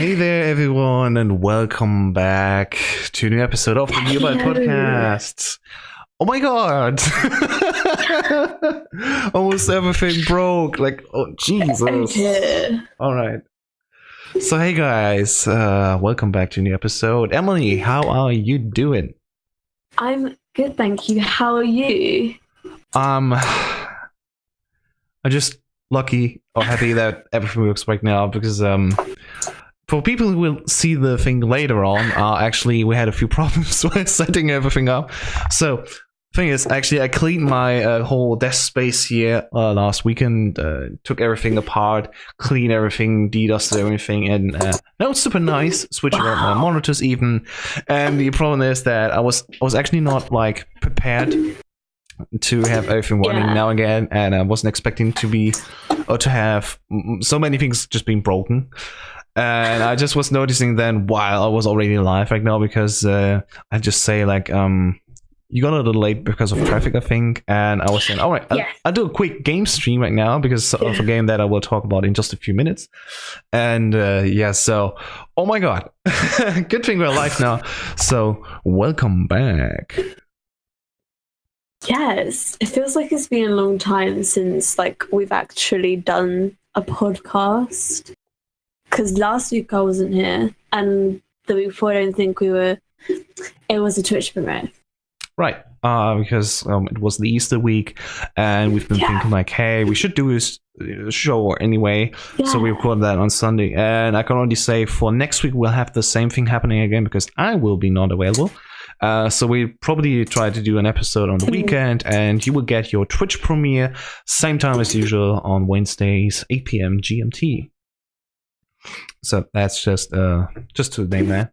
Hey there, everyone, and welcome back to a new episode of the Nearby Podcast. Oh my god! Almost everything broke. Like, oh Jesus! Okay. All right. So, hey guys, welcome back to a new episode. Emily, how are you doing? I'm good, thank you. How are you? I'm just lucky or happy that everything works right now because for people who will see the thing later on, actually we had a few problems with setting everything up. So thing is, actually I cleaned my whole desk space here last weekend, took everything apart, cleaned everything, de-dusted everything, and now it's super nice, switching out my monitors even. And the problem is that I was actually not like prepared to have everything running now again, and I wasn't expecting to have so many things just being broken. And I just was noticing then while I was already live right now, because I just say like you got a little late because of traffic, I think, and I was saying, all right, I'll do a quick game stream right now because of a game that I will talk about in just a few minutes. And so oh my god, good thing we're live now. So welcome back. Yes, it feels like it's been a long time since like we've actually done a podcast. Because last week I wasn't here, and the week before I don't think we were. It was a Twitch premiere. Right, because it was the Easter week, and we've been thinking like, hey, we should do a show anyway. So we recorded that on Sunday, and I can already say for next week we'll have the same thing happening again because I will be not available. So we probably try to do an episode on the weekend, and you will get your Twitch premiere same time as usual on Wednesdays, 8 p.m. GMT. So that's just to name that.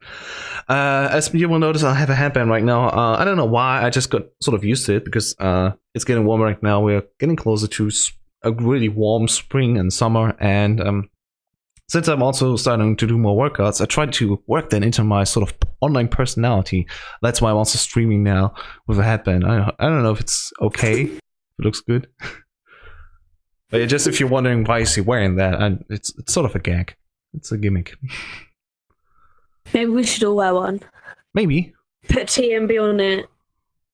As you will notice, I have a headband right now. I don't know why. I just got sort of used to it because it's getting warmer right now. We're getting closer to a really warm spring and summer, and since I'm also starting to do more workouts, I try to work that into my sort of online personality. That's why I'm also streaming now with a headband. I don't know if it's okay, if it looks good. But just if you're wondering why is he wearing that, it's sort of a gag. It's a gimmick. Maybe we should all wear one. Maybe. Put TMB on it.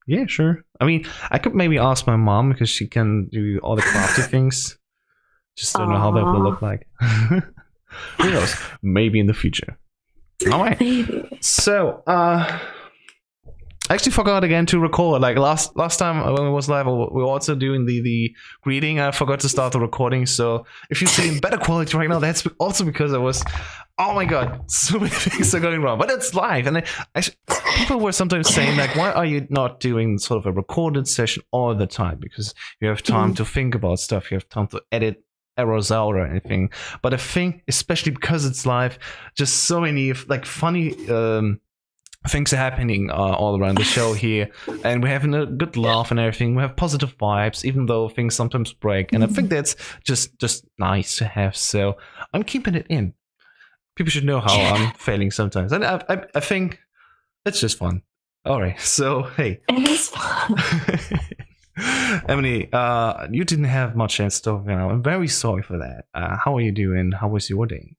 Yeah, sure. I mean, I could maybe ask my mom because she can do all the crafty things. Just don't know how that will look like. Who knows? Maybe in the future. All right. Maybe. So, I actually forgot again to record. Like last time when we was live, we were also doing the greeting. I forgot to start the recording. So if you see in better quality right now, that's also because I was. Oh my god, so many things are going wrong. But it's live, and people were sometimes saying like, "Why are you not doing sort of a recorded session all the time?" Because you have time to think about stuff. You have time to edit errors out or anything. But I think, especially because it's live, just so many like funny things are happening all around the show here, and we're having a good laugh and everything. We have positive vibes, even though things sometimes break, and I think that's just nice to have. So I'm keeping it in. People should know how I'm failing sometimes, and I think it's just fun. All right, so hey, it is fun. Emily, you didn't have much chance to talk now. I'm very sorry for that. How are you doing? How was your day?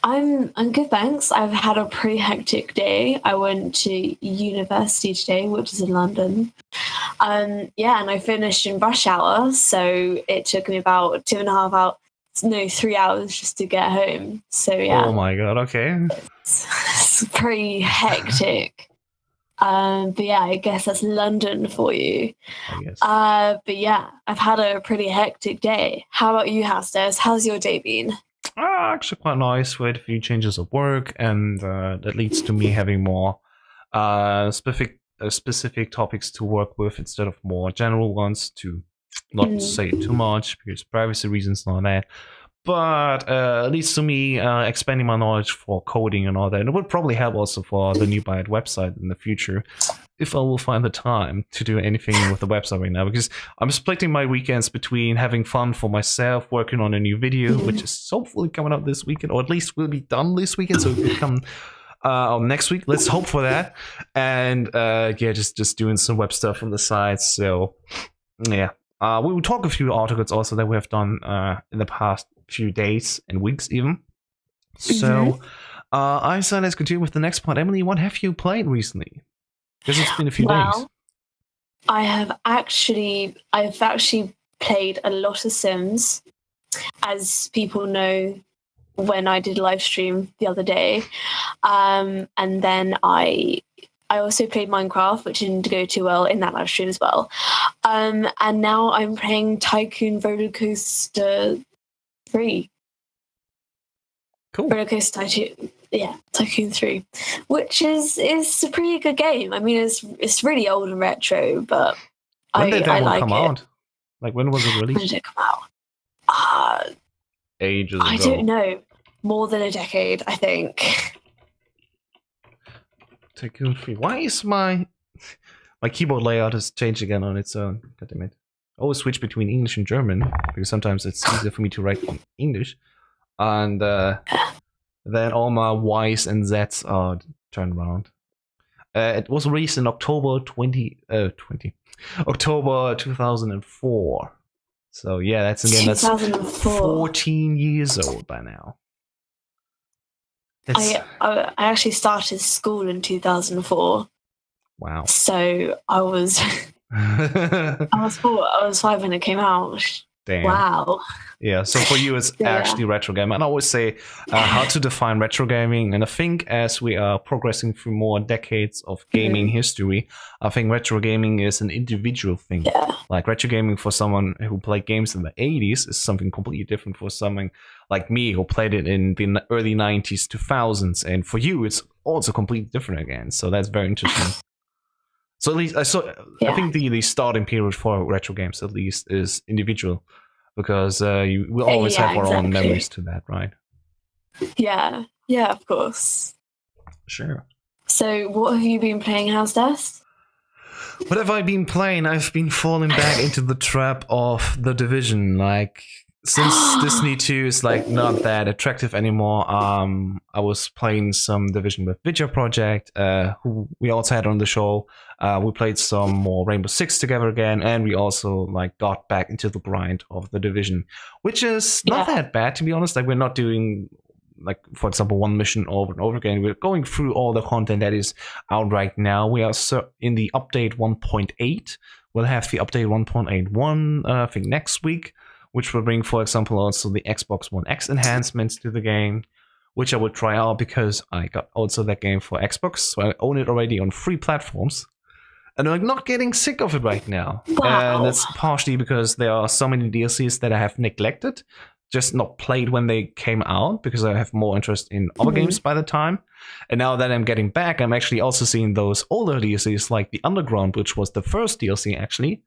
I'm good, thanks. I've had a pretty hectic day. I went to university today, which is in London. And I finished in rush hour, so it took me about 3 hours just to get home. So Oh my god, okay. It's pretty hectic. But I guess that's London for you. I guess. But I've had a pretty hectic day. How about you, Howstairs? How's your day been? Actually quite nice. We had a few changes of work, and that leads to me having more specific topics to work with instead of more general ones to not say too much because privacy reasons and all that. But it leads to me expanding my knowledge for coding and all that. And it would probably help also for the new Byte website in the future if I will find the time to do anything with the website right now, because I'm splitting my weekends between having fun for myself, working on a new video, which is hopefully coming out this weekend, or at least will be done this weekend, so it will come next week. Let's hope for that. And just doing some web stuff on the side. So we will talk a few articles also that we have done in the past few days and weeks even. So, I said let's continue with the next part. Emily, what have you played recently? Because it's been a few days. I've actually played a lot of Sims, as people know when I did a live stream the other day. And then I also played Minecraft, which didn't go too well in that live stream as well. And now I'm playing Tycoon Roller Coaster 3. Cool. Roller Coaster Tycoon 3, which is a pretty good game. I mean, it's really old and retro, but when did that one come out? Like, when was it released? When did it come out? Ages ago. I don't know. More than a decade, I think. Tycoon 3. Why is my keyboard layout has changed again on its own? God damn it. I always switch between English and German, because sometimes it's easier for me to write in English. And then all my Y's and Z's are turned around. It was released in October 2004. So yeah, that's 14 years old by now. I actually started school in 2004. Wow. So I was I was 5 when it came out. Damn. Wow. Yeah, so for you it's actually retro gaming. And I always say how to define retro gaming, and I think as we are progressing through more decades of gaming history, I think retro gaming is an individual thing. Yeah. Like retro gaming for someone who played games in the 80s is something completely different for someone like me who played it in the early 90s, 2000s, and for you it's also completely different again. So that's very interesting. So at least I think the starting period for retro games at least is individual, because we always have our own memories to that, right? Yeah, of course. Sure. So what have you been playing, House Dust? What have I been playing? I've been falling back into the trap of The Division. Like, since Destiny 2 is like not that attractive anymore, I was playing some Division with Vidya Project, who we also had on the show. We played some more Rainbow Six together again, and we also like got back into the grind of The Division, which is not that bad, to be honest. Like, we're not doing, like, for example, one mission over and over again. We're going through all the content that is out right now. We are in the update 1.8. We'll have the update 1.81, I think, next week, which will bring, for example, also the Xbox One X enhancements to the game, which I will try out because I got also that game for Xbox, so I own it already on 3 platforms. And I'm not getting sick of it right now. Wow. And that's partially because there are so many DLCs that I have neglected, just not played when they came out, because I have more interest in other games by the time. And now that I'm getting back, I'm actually also seeing those older DLCs, like the Underground, which was the first DLC, actually.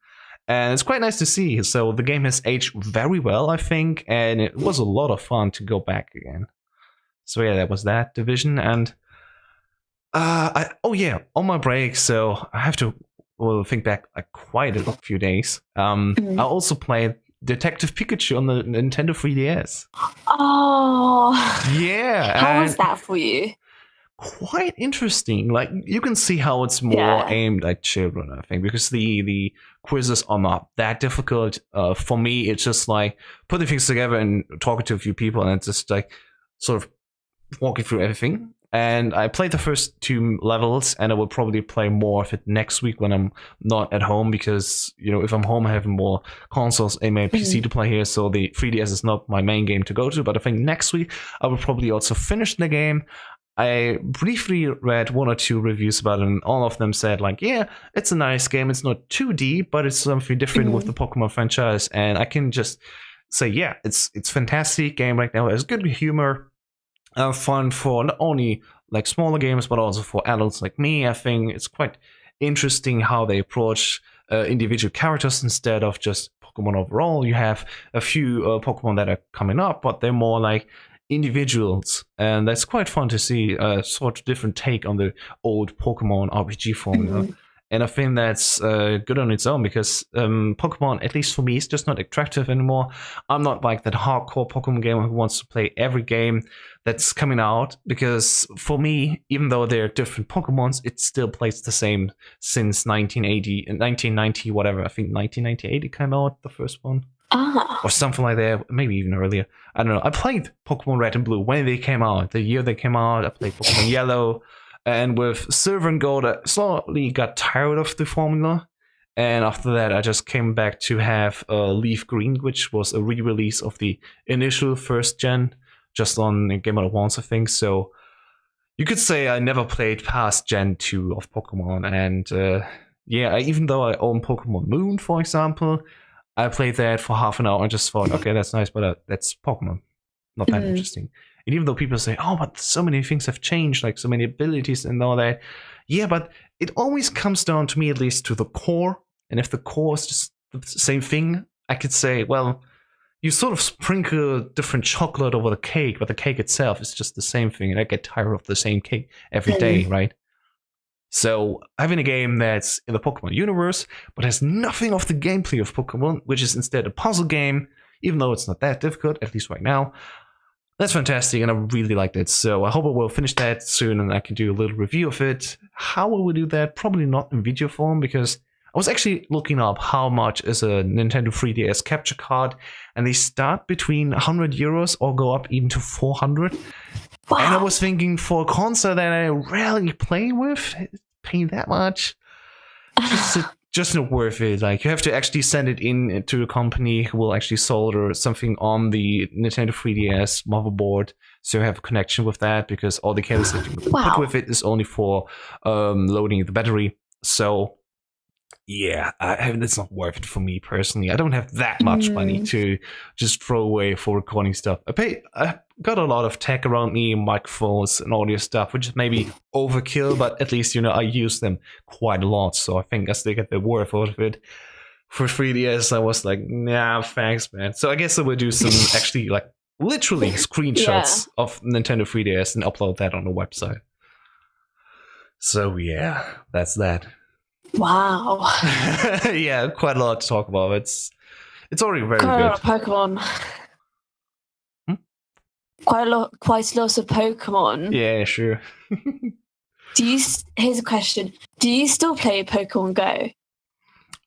And it's quite nice to see. So the game has aged very well, I think, and it was a lot of fun to go back again. So yeah, that was that Division. And on my break, so I have to think back like quite a few days. I also played Detective Pikachu on the Nintendo 3DS. Oh, yeah. How was that for you? Quite interesting. Like, you can see how it's more aimed at children, I think, because the quizzes are not that difficult. For me, it's just like putting things together and talking to a few people, and it's just like sort of walking through everything. And I played the first 2 levels, and I will probably play more of it next week when I'm not at home, because, you know, if I'm home, I have more consoles and my PC to play here, so the 3DS is not my main game to go to. But I think next week I will probably also finish the game. I briefly read 1 or 2 reviews about it, and all of them said, like, yeah, it's a nice game. It's not too deep, but it's something different with the Pokemon franchise. And I can just say, yeah, it's fantastic game right now. It has good humor. Fun for not only like smaller games, but also for adults like me. I think it's quite interesting how they approach individual characters instead of just Pokemon overall. You have a few Pokemon that are coming up, but they're more like individuals, and that's quite fun to see a sort of different take on the old Pokemon RPG formula. And I think that's good on its own, because Pokemon, at least for me, is just not attractive anymore. I'm not like that hardcore Pokemon gamer who wants to play every game that's coming out, because for me, even though they're different Pokemons, it still plays the same since 1980, 1990, whatever. I think 1998 it came out, the first one. or something like that, maybe even earlier. I don't know. I played Pokemon Red and Blue when they came out. The year they came out, I played Pokemon Yellow, and with Silver and Gold, I slowly got tired of the formula. And after that, I just came back to have Leaf Green, which was a re-release of the initial first gen, just on Game Boy Advance, I think. So you could say I never played past Gen 2 of Pokemon. And even though I own Pokemon Moon, for example, I played that for half an hour and just thought, okay, that's nice, but that's Pokemon. Not that interesting. And even though people say, oh, but so many things have changed, like so many abilities and all that. Yeah, but it always comes down, to me at least, to the core. And if the core is just the same thing, I could say, well, you sort of sprinkle different chocolate over the cake, but the cake itself is just the same thing. And I get tired of the same cake every day, right? So having a game that's in the Pokemon universe, but has nothing of the gameplay of Pokemon, which is instead a puzzle game, even though it's not that difficult, at least right now, that's fantastic, and I really liked it. So I hope I will finish that soon, and I can do a little review of it. How will we do that? Probably not in video form, because I was actually looking up how much is a Nintendo 3DS capture card, and they start between 100 euros or go up even to 400. Wow. And I was thinking, for a console that I rarely play with, paying that much, just not worth it. Like, you have to actually send it in to a company who will actually solder something on the Nintendo 3DS motherboard, so you have a connection with that, because all the cables that you can put with it is only for loading the battery. So yeah, it's not worth it for me personally. I don't have that much money to just throw away for recording stuff. I got a lot of tech around me, microphones and audio stuff, which is maybe overkill, but at least, I use them quite a lot. So I think I still get the worth out of it. For 3DS, I was like, nah, thanks, man. So I guess I will do some actually, like, literally screenshots of Nintendo 3DS and upload that on the website. So yeah, that's that. Wow. Yeah, quite a lot to talk about. It's already very quite good. A lot of Pokemon. Quite a lot of Pokemon. Yeah, sure. Here's a question. Do you still play Pokemon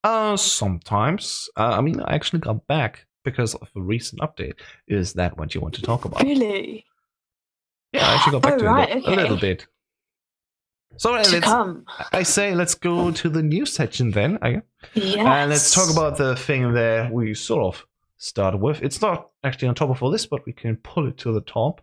Go? Sometimes. I actually got back because of a recent update. Is that what you want to talk about? Really? Yeah, I actually got back to it a little bit. So I say let's go to the news section then. Yes. And let's talk about the thing that we sort of started with. It's not actually on top of all this, but we can pull it to the top.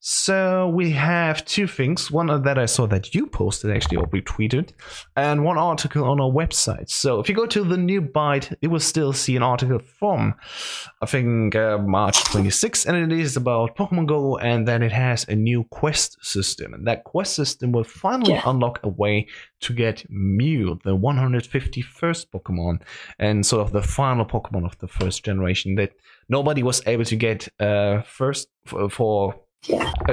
So we have two things. One that I saw that you posted, actually, or retweeted, and one article on our website. So if you go to the new Byte, you will still see an article from, I think, March 26th, and it is about Pokemon Go, and then it has a new quest system. And that quest system will finally unlock a way to get Mew, the 151st Pokemon, and sort of the final Pokemon of the first generation that nobody was able to get first for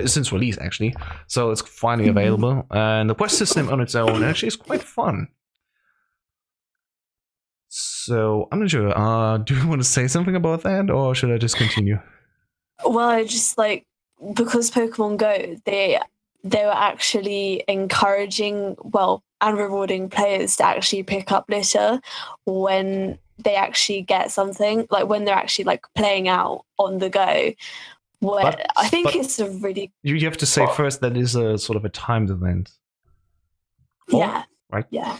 since release, actually. So it's finally available, and the quest system on its own actually is quite fun. So I'm not sure, do you want to say something about that, or should I just continue? Well, I just because Pokemon Go, they were actually encouraging, and rewarding players to actually pick up litter when they actually get something, like when they're actually playing out on the go. I think it's a really... You have to say first that is a sort of a timed event. Yeah. Right? Yeah.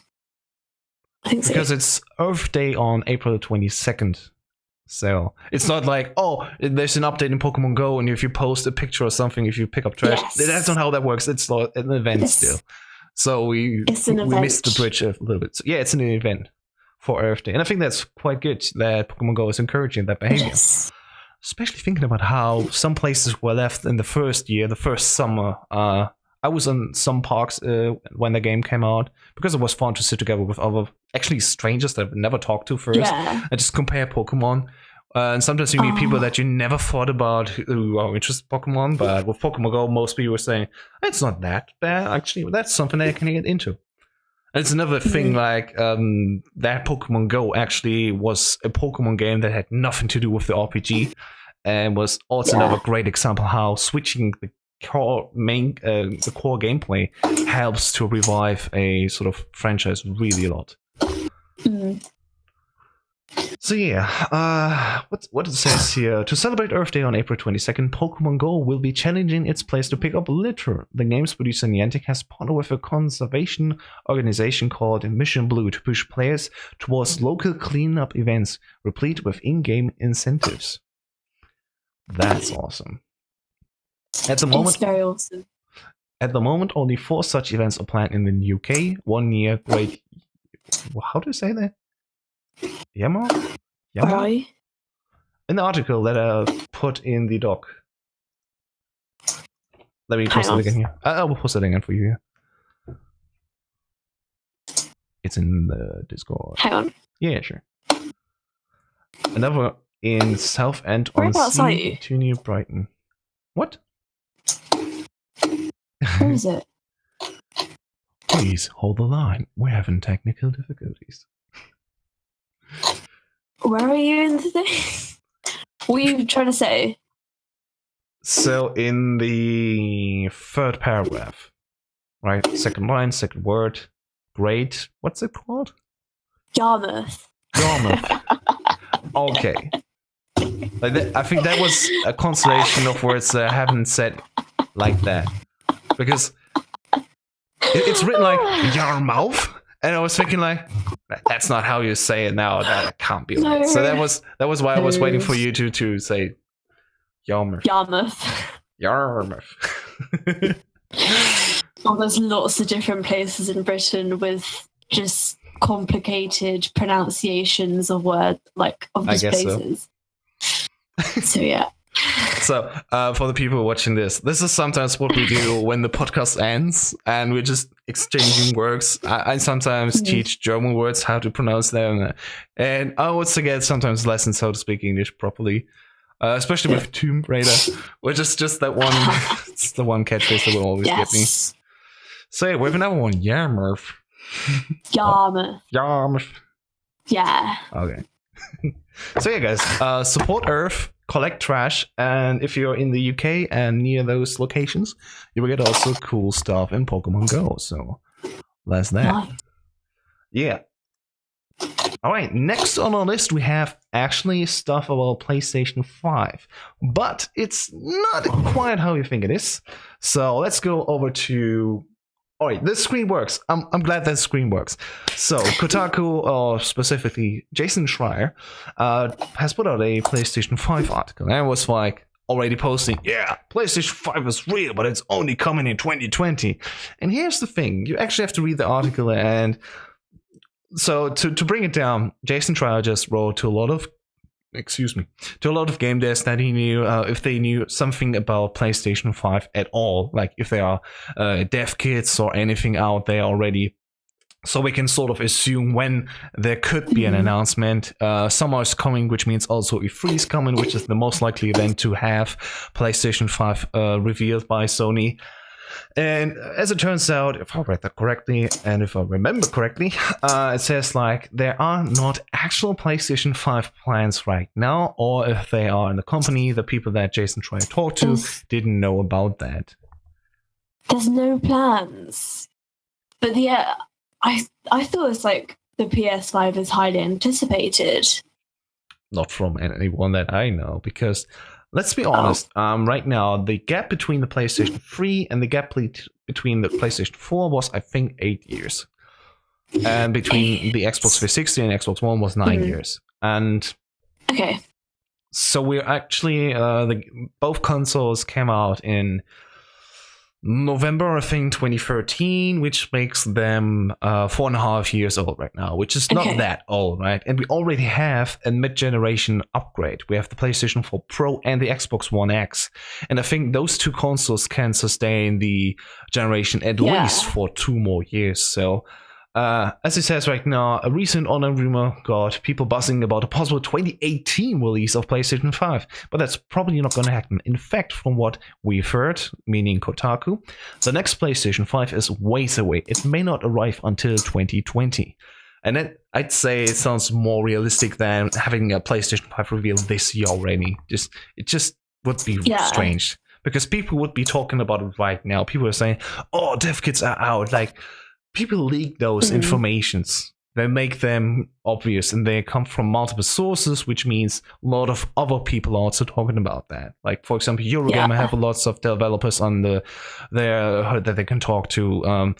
I think so. Because it's Earth Day on April 22nd. So it's not like, there's an update in Pokemon Go, and if you post a picture or something, if you pick up trash, that's not how that works. It's not an event still. So we missed the bridge a little bit. So yeah, it's an event for Earth Day. And I think that's quite good that Pokemon Go is encouraging that behavior. Yes. Especially thinking about how some places were left in the first summer. I was in some parks when the game came out, because it was fun to sit together with other, actually strangers that I've never talked to first, and just compare Pokemon. And sometimes you meet people that you never thought about who are interested in Pokemon, but with Pokemon Go, most people were saying, it's not that bad, actually. That's something that I can get into. And it's another thing, that Pokemon Go actually was a Pokemon game that had nothing to do with the RPG, and was also another great example how switching the core gameplay helps to revive a sort of franchise really a lot. So yeah, what it says here: to celebrate Earth Day on April 22nd, Pokemon Go will be challenging its players to pick up litter. The game's producer Niantic has partnered with a conservation organization called Mission Blue to push players towards local cleanup events, replete with in-game incentives. That's awesome. At the moment, It's very awesome. At the moment, only 4 such events are planned in the UK. 1 near Great. How do you say that? Yama? Right. In the article that I put in the doc. Let me post it again here. I will post it again for you here. It's in the Discord. Hang on. Yeah, sure. Another in Southend on Sea to New Brighton. What? Where is it? Please hold the line. We're having technical difficulties. Where are you in today? What are you trying to say? So in the third paragraph, right? Second line, second word. Great. What's it called? Yarmouth. Okay. I think that was a constellation of words that I haven't said like that. Because it's written like Yarmouth. And I was thinking like, that's not how you say it now. That can't be right. So that was why I was waiting for you to say Yarmouth. Yarmouth. Oh, there's lots of different places in Britain with just complicated pronunciations of words, like of these places. So yeah. So for the people watching this is sometimes what we do when the podcast ends and we're just exchanging words. I sometimes teach German words, how to pronounce them, and I would forget sometimes lessons how to speak English properly, especially with Tomb Raider, which is just that one. It's the one catchphrase that will always get me. So yeah, we have another one, Yarmouth. Yarmouth. Yeah. Okay. So yeah, guys, support Earth, collect trash, and if you're in the UK and near those locations, you will get also cool stuff in Pokemon Go. So that's that. Nice. Yeah. All right. Next on our list, we have actually stuff about PlayStation 5, but it's not quite how you think it is. So let's go over to. All right, this screen works. I'm glad that screen works. So Kotaku, or specifically Jason Schreier, has put out a PlayStation 5 article, and it was like already posting, yeah, PlayStation 5 is real, but it's only coming in 2020. And here's the thing: you actually have to read the article, and so to bring it down, Jason Schreier just wrote to a lot of game devs that he knew if they knew something about PlayStation 5 at all, like if there are dev kits or anything out there already, so we can sort of assume when there could be an announcement. Summer is coming, which means also E3 is coming, which is the most likely event to have PlayStation 5 revealed by Sony. And as it turns out, if I read that correctly, and if I remember correctly, it says like there are not actual PlayStation 5 plans right now, or if they are in the company, the people that Jason Schreier talked to didn't know about that. There's no plans. But yeah, I thought it's like the PS5 is highly anticipated. Not from anyone that I know, because let's be honest, right now, the gap between the PlayStation 3 and the gap between the PlayStation 4 was, I think, 8 years. And between the Xbox 360 and Xbox One was 9 years. And okay, so we're actually, both consoles came out in November, I think, 2013, which makes them 4.5 years old right now, which is not that old, right? And we already have a mid-generation upgrade. We have the PlayStation 4 Pro and the Xbox One X. And I think those two consoles can sustain the generation at least for 2 more years. So, as it says right now, a recent online rumor got people buzzing about a possible 2018 release of PlayStation 5, but that's probably not going to happen. In fact, from what we've heard, meaning Kotaku, the next PlayStation 5 is ways away. It may not arrive until 2020. And then I'd say it sounds more realistic than having a PlayStation 5 reveal this year already. It just would be strange, because people would be talking about it right now. People are saying, oh, dev kits are out. Like, people leak those informations they make them obvious, and they come from multiple sources, which means a lot of other people are also talking about that. Like, for example, Eurogamer have lots of developers on there that they can talk to,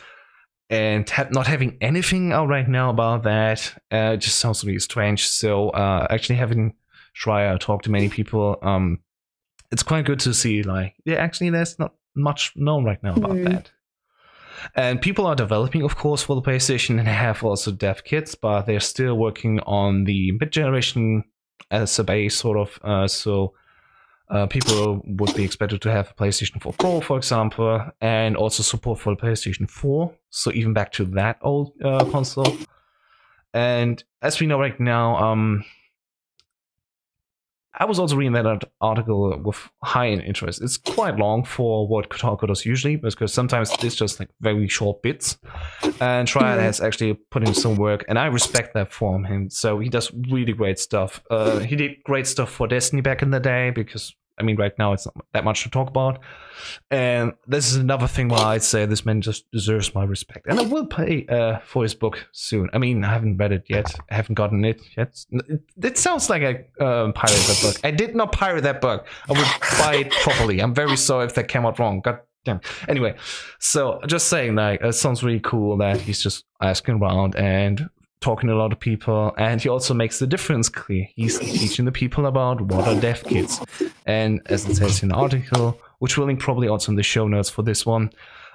and not having anything out right now about that just sounds really strange. So actually having Schreier talk to many people, it's quite good to see, like, yeah, actually there's not much known right now about that. And people are developing, of course, for the PlayStation, and have also dev kits, but they're still working on the mid-generation as a base, sort of. So people would be expected to have a PlayStation 4 Pro, for example, and also support for the PlayStation 4. So even back to that old console. And as we know right now, I was also reading that article with high interest. It's quite long for what Kotaku does usually, because sometimes it's just like very short bits. And Schreier has actually put in some work, and I respect that from him. So he does really great stuff. He did great stuff for Destiny back in the day, because, I mean, right now it's not that much to talk about. And this is another thing where I'd say this man just deserves my respect. And I will pay for his book soon. I mean, I haven't read it yet. I haven't gotten it yet. It sounds like I pirated that book. I did not pirate that book. I would buy it properly. I'm very sorry if that came out wrong. God damn. Anyway, so just saying, like, it sounds really cool that he's just asking around and talking to a lot of people, and he also makes the difference clear. He's teaching the people about what are dev kits, and as it says in the article, which we'll link probably also in the show notes for this one,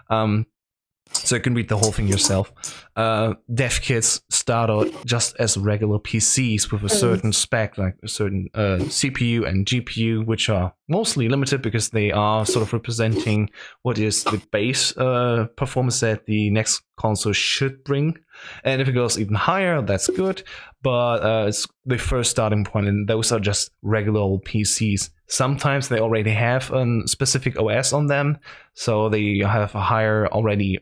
so you can read the whole thing yourself. Dev kits start out just as regular PCs with a certain spec, like a certain CPU and GPU, which are mostly limited because they are sort of representing what is the base performance that the next console should bring. And if it goes even higher, that's good, but it's the first starting point, and those are just regular old PCs. Sometimes they already have a specific OS on them, so they have a higher already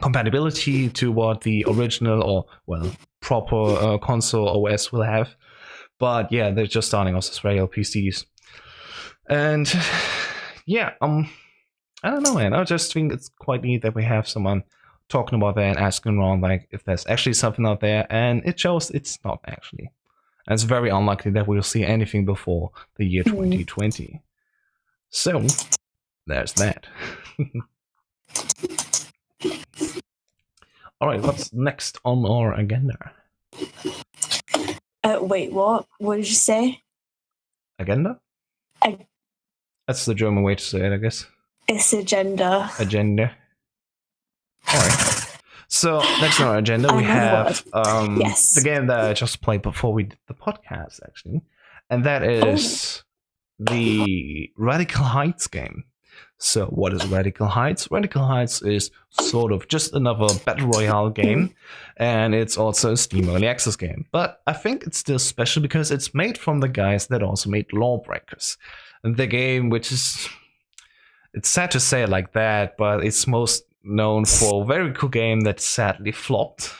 compatibility to what the original or, well, proper console OS will have. But yeah, they're just starting off as regular PCs. And yeah, I don't know, man. I just think it's quite neat that we have someone talking about that and asking around, like, if there's actually something out there, and it shows it's not actually. And it's very unlikely that we'll see anything before the year 2020. So, there's that. Alright, what's next on our agenda? Wait, what? What did you say? Agenda? That's the German way to say it, I guess. It's agenda. Agenda. Alright. So, next on our agenda, we have the game that I just played before we did the podcast, actually. And that is the Radical Heights game. So, what is Radical Heights? Radical Heights is sort of just another Battle Royale game. And it's also a Steam Early Access game. But I think it's still special because it's made from the guys that also made Lawbreakers. And the game, which is... It's sad to say it like that, but it's most known for a very cool game that sadly flopped,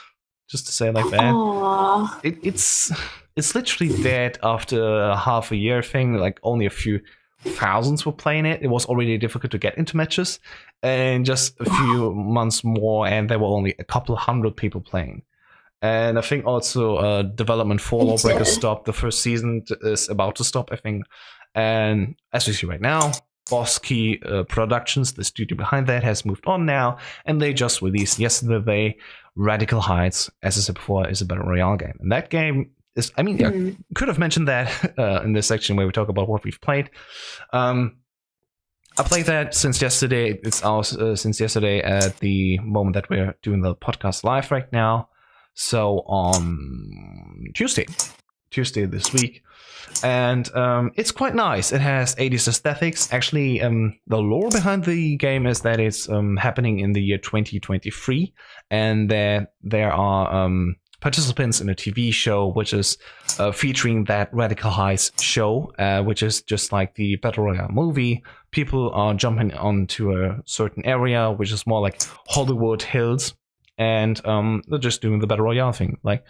just to say it like that. It's literally dead after a half a year thing. Like, only a few thousands were playing it. It was already difficult to get into matches, and just a few months more and there were only a couple hundred people playing. And I think also development for Lawbreaker stopped. The first season is about to stop, I think. And as we see right now, Boss Key Productions, the studio behind that, has moved on now, and they just released yesterday Radical Heights, as I said before, is a Battle Royale game. And that game is, I mean, I could have mentioned that in this section where we talk about what we've played. I played that since yesterday. It's out since yesterday at the moment that we're doing the podcast live right now. So on Tuesday this week. And it's quite nice. It has 80s aesthetics. Actually, the lore behind the game is that it's happening in the year 2023, and there are participants in a TV show which is featuring that Radical Heights show, which is just like the Battle Royale movie. People are jumping onto a certain area, which is more like Hollywood Hills, and they're just doing the Battle Royale thing, like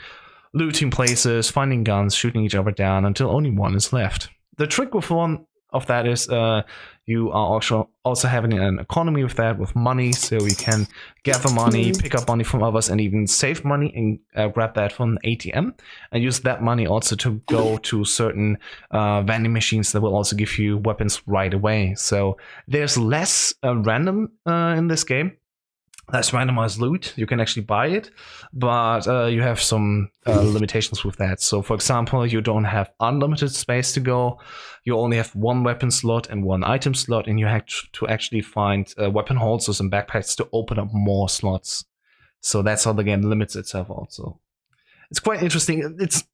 looting places, finding guns, shooting each other down until only one is left. The trick with one of that is you are also having an economy with that, with money, so you can gather money, pick up money from others, and even save money and grab that from the ATM, and use that money also to go to certain vending machines that will also give you weapons right away. So there's less random in this game. That's randomized loot. You can actually buy it, but you have some limitations with that. So, for example, you don't have unlimited space to go. You only have one weapon slot and one item slot, and you have to actually find weapon holsters and backpacks to open up more slots. So that's how the game limits itself also. It's quite interesting. It's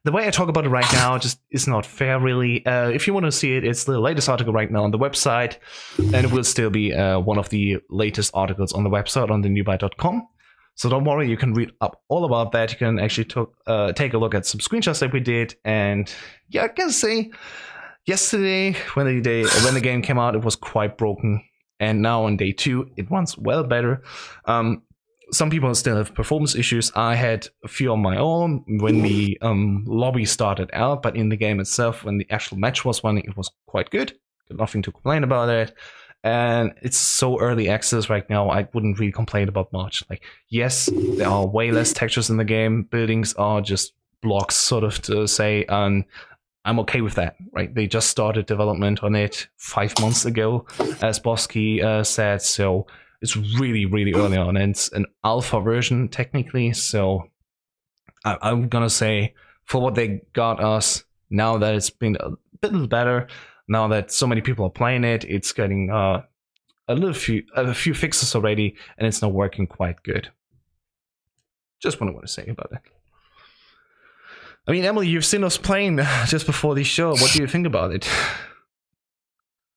the way I talk about it right now just is not fair, really. If you want to see it, it's the latest article right now on the website, and it will still be one of the latest articles on the website on thenewbyte.com. So don't worry, you can read up all about that. You can actually take a look at some screenshots that we did, and yeah, I can say yesterday when the game came out, it was quite broken, and now on day 2, it runs well better. Some people still have performance issues. I had a few on my own when the lobby started out, but in the game itself, when the actual match was running, it was quite good. Got nothing to complain about it. And it's so early access right now, I wouldn't really complain about much. Like, yes, there are way less textures in the game. Buildings are just blocks, sort of, to say, and I'm okay with that, right? They just started development on it 5 months ago, as Bosky said, so it's really, really early on, and it's an alpha version technically, so I'm gonna say for what they got us, now that it's been a bit better, now that so many people are playing it, it's getting a few fixes already, and it's now working quite good. Just what I want to say about it. I mean, Emily, you've seen us playing just before the show. What do you think about it?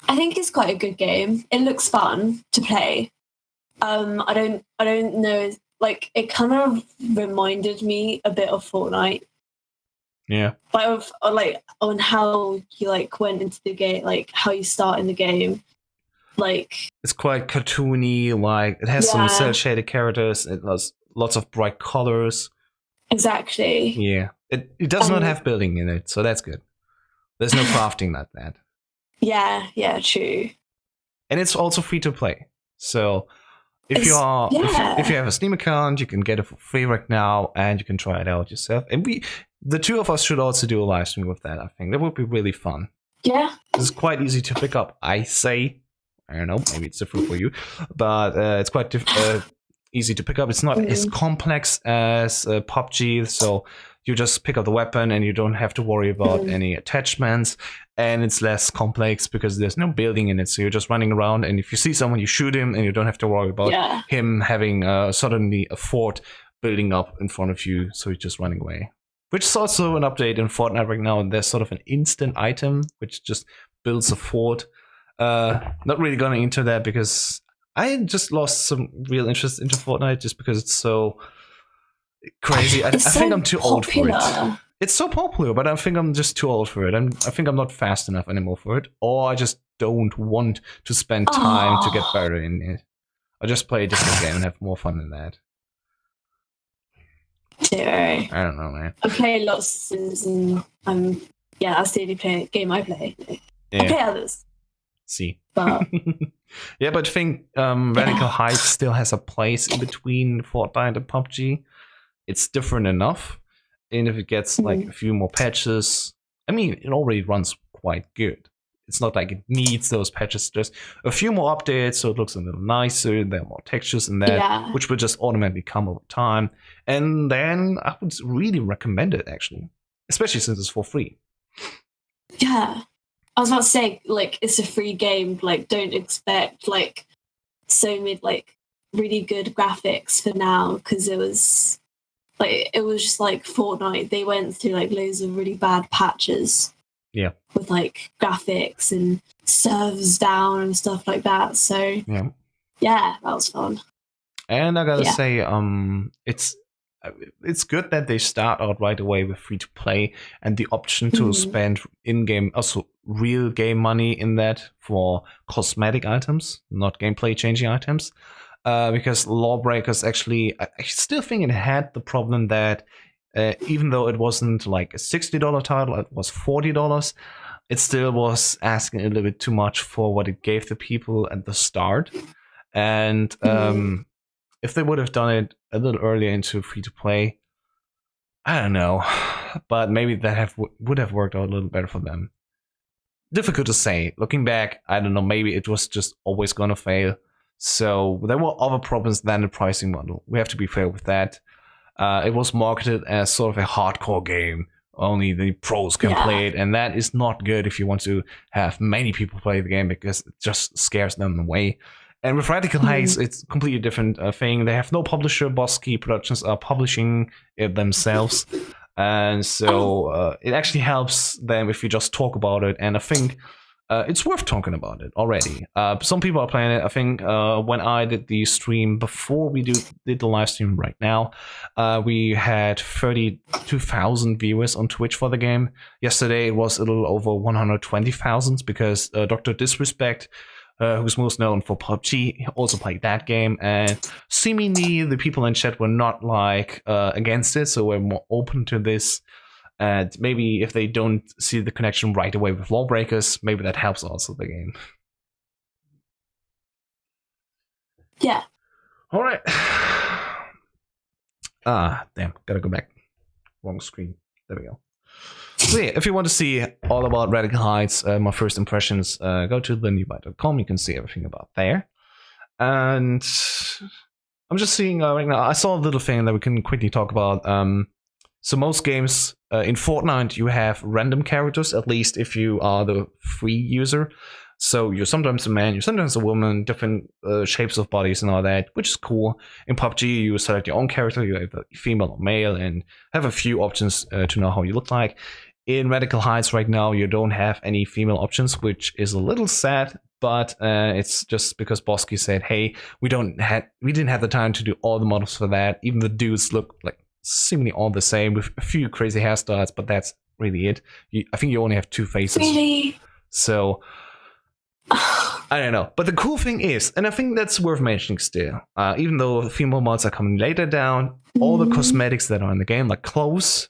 I think it's quite a good game. It looks fun to play. I don't know. Like, it kind of reminded me a bit of Fortnite. Yeah. But on how you went into the game, like how you start in the game. Like, it's quite cartoony. Like, it has some cel shaded characters. It has lots of bright colors. Exactly. Yeah. It does not have building in it, so that's good. There's no crafting like that. Yeah, true. And it's also free to play. So if you have a Steam account, you can get it for free right now, and you can try it out yourself. And the two of us should also do a live stream with that. I think that would be really fun. Yeah, it's quite easy to pick up. I don't know, maybe it's different for you, but it's quite easy to pick up. It's not as complex as PUBG, so you just pick up the weapon and you don't have to worry about any attachments. And it's less complex because there's no building in it. So you're just running around, and if you see someone, you shoot him, and you don't have to worry about him having suddenly a fort building up in front of you. So you're just running away. Which is also an update in Fortnite right now. And there's sort of an instant item which just builds a fort. Not really going into that because I just lost some real interest into Fortnite just because it's so crazy. I think I'm too old for it. It's so popular, but I think I'm just too old for it. I think I'm not fast enough anymore for it, or I just don't want to spend time to get better in it. I just play a different game and have more fun than that. I don't know, man. I play lots of Sims, and that's the only game I play. Yeah. I play others. See. But yeah, but I think Radical Heights still has a place in between Fortnite and PUBG. It's different enough. And if it gets like a few more patches, I mean, it already runs quite good. It's not like it needs those patches, just a few more updates so it looks a little nicer, there are more textures in that, which will just automatically come over time. And then I would really recommend it, actually, especially since it's for free. Yeah. I was about to say, like, it's a free game. Like, don't expect, like, really good graphics for now, because it was just like Fortnite. They went through like loads of really bad patches. Yeah. With like graphics and servers down and stuff like that. So yeah, that was fun. And I gotta say, it's good that they start out right away with free to play and the option to spend in-game, also real game money in that for cosmetic items, not gameplay changing items. Because Lawbreakers actually, I still think it had the problem that even though it wasn't like a $60 title, it was $40. it still was asking a little bit too much for what it gave the people at the start. And if they would have done it a little earlier into free to play, I don't know, but maybe that would have worked out a little better for them. Difficult to say. Looking back, I don't know, maybe it was just always gonna fail. So there were other problems than the pricing model. We have to be fair with that. It was marketed as sort of a hardcore game. Only the pros can play it, and that is not good if you want to have many people play the game, because it just scares them away. And with Radical Heights, it's a completely different thing. They have no publisher. Boss Key Productions are publishing it themselves. And so it actually helps them if you just talk about it. And I think it's worth talking about it already. Some people are playing it. I think when I did the stream before we did the live stream right now, we had 32,000 viewers on Twitch for the game. Yesterday it was a little over 120,000 because Dr. Disrespect, who's most known for PUBG, also played that game, and seemingly the people in chat were not like against it, so we're more open to this. And maybe if they don't see the connection right away with Lawbreakers, maybe that helps also the game. Yeah. All right. Damn, gotta go back. Wrong screen. There we go. So yeah, if you want to see all about Radical Heights, my first impressions, go to thenewbyte.com. You can see everything about there. And I'm just seeing right now, I saw a little thing that we can quickly talk about. So most games in Fortnite, you have random characters, at least if you are the free user. So you're sometimes a man, you're sometimes a woman, different shapes of bodies and all that, which is cool. In PUBG, you select your own character, you have female or male, and have a few options to know how you look like. In Radical Heights right now, you don't have any female options, which is a little sad, but it's just because Bosky said, hey, we didn't have the time to do all the models for that. Even the dudes look like seemingly all the same with a few crazy hairstyles, but that's really it. I think you only have two faces. Really? So I don't know. But the cool thing is, and I think that's worth mentioning still, even though female mods are coming later down, all the cosmetics that are in the game, like clothes,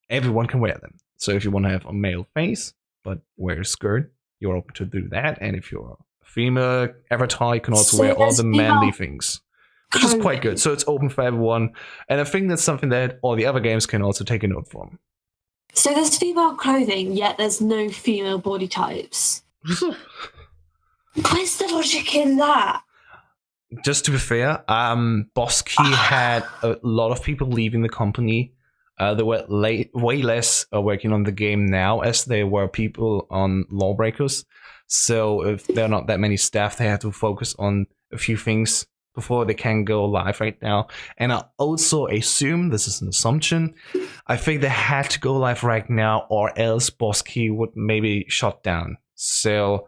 everyone can wear them. So if you want to have a male face, but wear a skirt, you're open to do that. And if you're a female avatar, you can also wear all the manly things, which is quite good. So it's open for everyone. And I think that's something that all the other games can also take a note from. So there's female clothing, yet there's no female body types. Where's the logic in that? Just to be fair, Bosky had a lot of people leaving the company. There were way less working on the game now as there were people on Lawbreakers. So if there are not that many staff, they have to focus on a few things before they can go live right now. And I also assume, this is an assumption, I think they had to go live right now or else Bosky would maybe shut down. So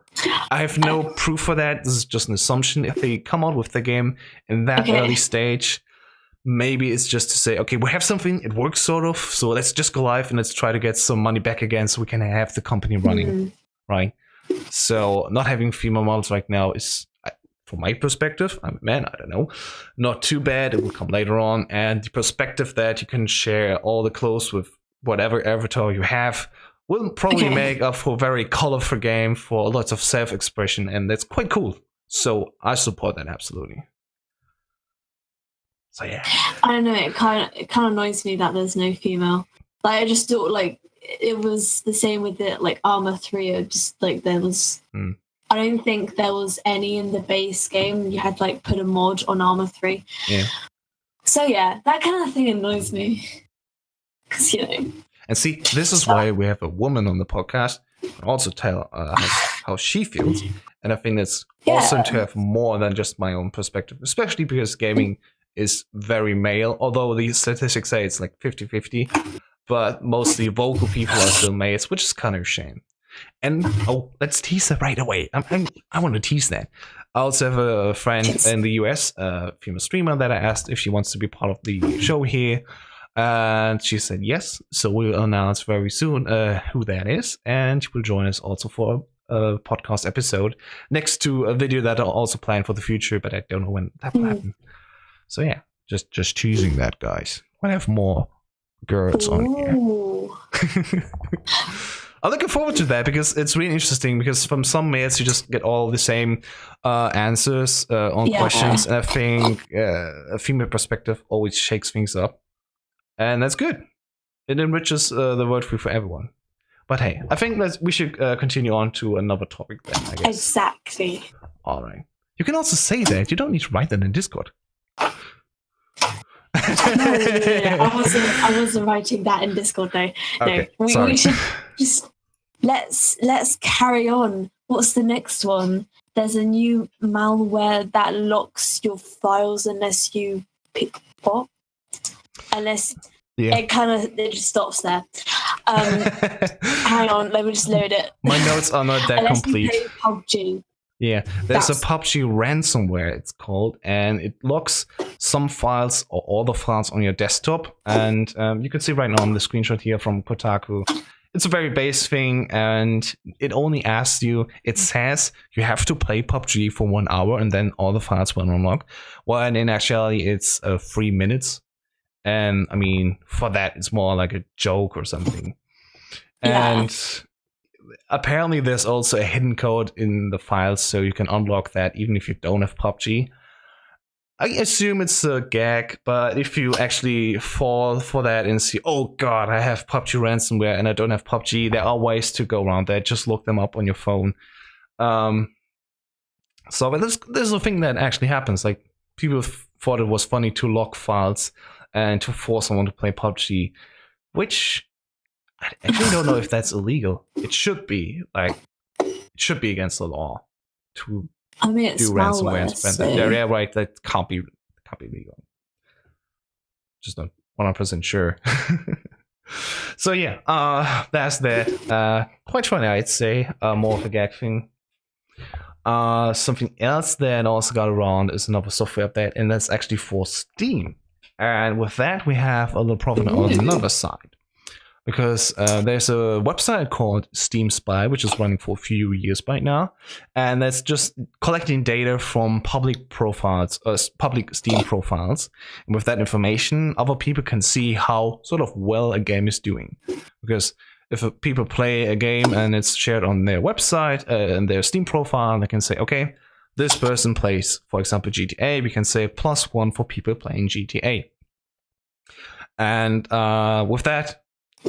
I have no proof for that. This is just an assumption. If they come out with the game in that early stage, maybe it's just to say, okay, we have something, it works sort of, so let's just go live and let's try to get some money back again so we can have the company running, right? So not having female models right now is, from my perspective, I'm a man, I don't know, not too bad. It will come later on. And the perspective that you can share all the clothes with whatever avatar you have will probably make up for a very colorful game for lots of self-expression, and that's quite cool. So I support that absolutely. So yeah. I don't know, it kind of annoys me that there's no female. Like I just thought like it was the same with the like Armor 3, or just like there was I don't think there was any in the base game. You had to like put a mod on Armor 3. Yeah. So yeah, that kind of thing annoys me. Because you know. And see, this is why we have a woman on the podcast and also tell how she feels. And I think it's awesome to have more than just my own perspective, especially because gaming is very male, although the statistics say it's like 50-50, but mostly vocal people are still males, which is kind of a shame. And let's tease that right away. I want to tease that. I also have a friend in the US, a female streamer, that I asked if she wants to be part of the show here. And she said yes, so we'll announce very soon who that is, and she will join us also for a podcast episode next to a video that I'll also plan for the future, but I don't know when that will happen. So yeah, just teasing that, guys. We'll have more girls on here. I'm looking forward to that because it's really interesting. Because from some mails you just get all the same answers on questions, and I think a female perspective always shakes things up, and that's good. It enriches the word free for everyone. But hey, I think we should continue on to another topic then, I guess. Exactly. All right. You can also say that. You don't need to write that in Discord. No, I wasn't writing that in Discord. No, okay, no. We should just let's carry on. What's the next one? There's a new malware that locks your files unless you pick what? Unless it just stops there. Hang on, let me just load it. My notes are not that complete. You play PUBG. Yeah, there's a PUBG ransomware, it's called, and it locks some files or all the files on your desktop. And you can see right now on the screenshot here from Kotaku, it's a very base thing, and it only asks you, it says you have to play PUBG for 1 hour and then all the files will unlock. Well, and in actuality, it's 3 minutes. And I mean, for that, it's more like a joke or something. Yeah. And apparently there's also a hidden code in the files, so you can unlock that even if you don't have PUBG. I assume it's a gag, but if you actually fall for that and see, oh god, I have PUBG ransomware and I don't have PUBG, there are ways to go around that. Just look them up on your phone. So but this is a thing that actually happens. Like, people thought it was funny to lock files and to force someone to play PUBG, which I actually don't know if that's illegal. It should be. Like, it should be against the law to it's do ransomware and malware, spend that. Yeah, right. That can't be legal. Just not 100% sure. So yeah, that's that. Quite funny, I'd say. More of a gag thing. Something else that also got around is another software update, and that's actually for Steam. And with that, we have a little problem on another side. Because there's a website called Steam Spy, which is running for a few years right now. And that's just collecting data from public profiles, public Steam profiles. And with that information, other people can see how sort of well a game is doing. Because if people play a game and it's shared on their website and their Steam profile, they can say, okay, this person plays, for example, GTA. We can say +1 for people playing GTA. And with that,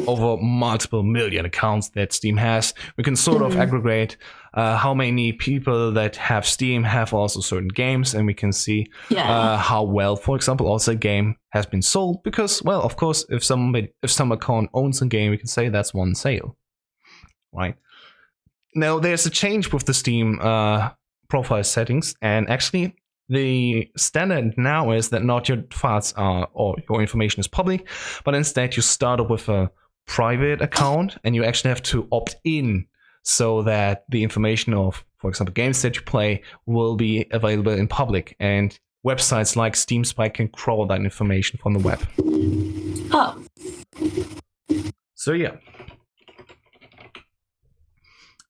over multiple million accounts that Steam has, we can sort of aggregate how many people that have Steam have also certain games, and we can see how well, for example, also a game has been sold. Because, well, of course, if some account owns a game, we can say that's one sale, right? Now, there's a change with the Steam profile settings, and actually, the standard now is that not your files are, or your information is public, but instead you start up with a private account and you actually have to opt in so that the information of, for example, games that you play will be available in public, and websites like Steam Spy can crawl that information from the web. Oh. So yeah.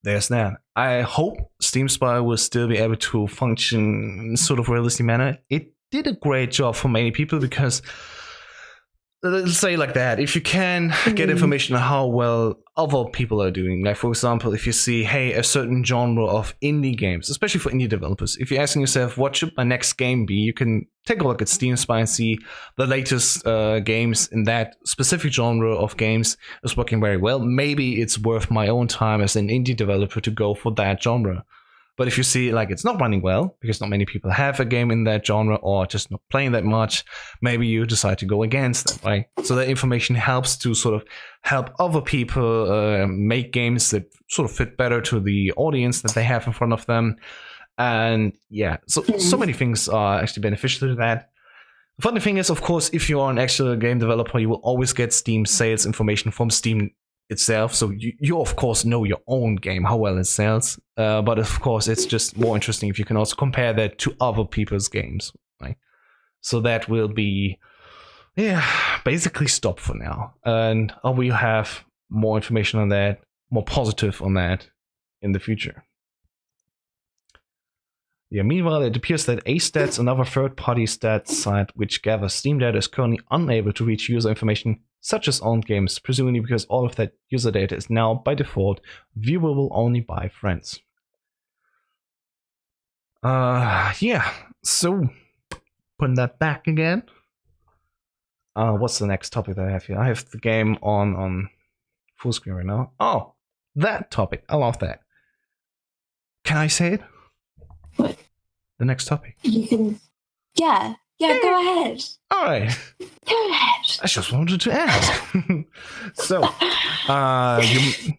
There's that. I hope Steam Spy will still be able to function in sort of realistic manner. It did a great job for many people because, let's say like that, if you can get information on how well other people are doing, like for example, if you see, hey, a certain genre of indie games, especially for indie developers, if you're asking yourself, what should my next game be, you can take a look at Steam Spy and see the latest games in that specific genre of games is working very well. Maybe it's worth my own time as an indie developer to go for that genre. But if you see like it's not running well because not many people have a game in that genre or just not playing that much, maybe you decide to go against that, right? So that information helps to sort of help other people make games that sort of fit better to the audience that they have in front of them. And yeah, so many things are actually beneficial to that. The funny thing is, of course, if you are an actual game developer, you will always get Steam sales information from Steam itself, so you of course know your own game, how well it sells, but of course it's just more interesting if you can also compare that to other people's games, right? So that will be basically stop for now, and I will have more information on that, more positive on that in the future. Yeah, meanwhile, it appears that AStats, another third-party stats site which gathers Steam data, is currently unable to reach user information such as owned games, presumably because all of that user data is now, by default, viewable only by friends. Yeah, so putting that back again. What's the next topic that I have here? I have the game on full screen right now. Oh, that topic. I love that. Can I say it? What? The next topic. You can. Yeah, go ahead. All right. Go ahead. I just wanted to ask. So,